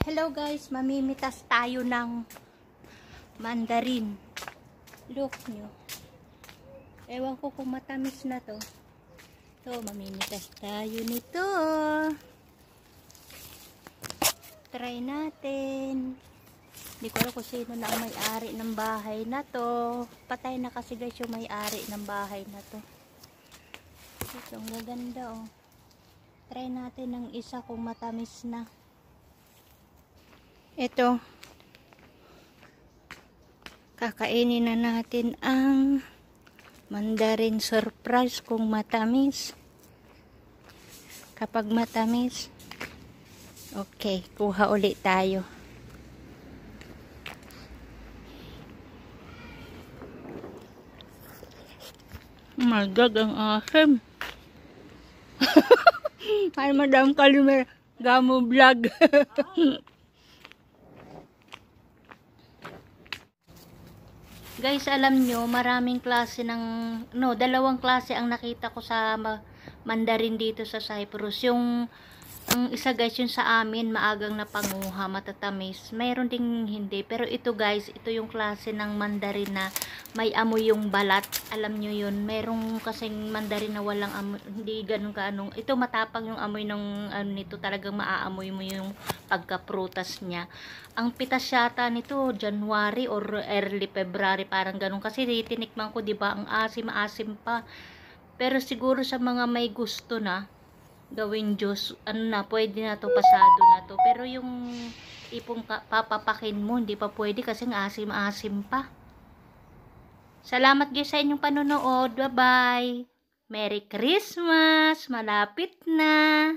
Hello guys, mamimitas tayo ng mandarin. Look nyo. Ewan ko kung matamis na to. So, mamimitas tayo nito. Try natin. Hindi ko alam kung sino na ang may-ari ng bahay na to. Patay na kasi guys yung may-ari ng bahay na to. Ito, ang gaganda oh. Try natin ng isa kung matamis na. Ito. Kakainin na natin ang mandarin surprise kung matamis. Kapag matamis, okay, kuha ulit tayo. Oh my God, ang asim. Hi, Madam Kalumer. Gamo vlog. Guys, alam nyo, maraming klase ng, dalawang klase ang nakita ko sa mandarin dito sa Cyprus. Yung isa guys, yung sa amin, maagang napanguha, matatamis. Mayroon ding hindi. Pero ito guys, ito yung klase ng mandarin na may amoy yung balat. Alam nyo yun. Mayroong kasing mandarin na walang amoy, hindi ganun kaanong. Ito matapang yung amoy ng nito. Talagang maaamoy mo yung pagkaprutas niya. Ang pitas yata nito, January or early February, parang ganun. Kasi tinikman ko, diba, ang asim-asim pa. Pero siguro sa mga may gusto na, gawing juice, pwede na to, pasado na to. Pero yung ipong papapakin mo, hindi pa pwede kasi ng asim-asim pa. Salamat guys sa inyong panonood. Bye-bye. Merry Christmas! Malapit na!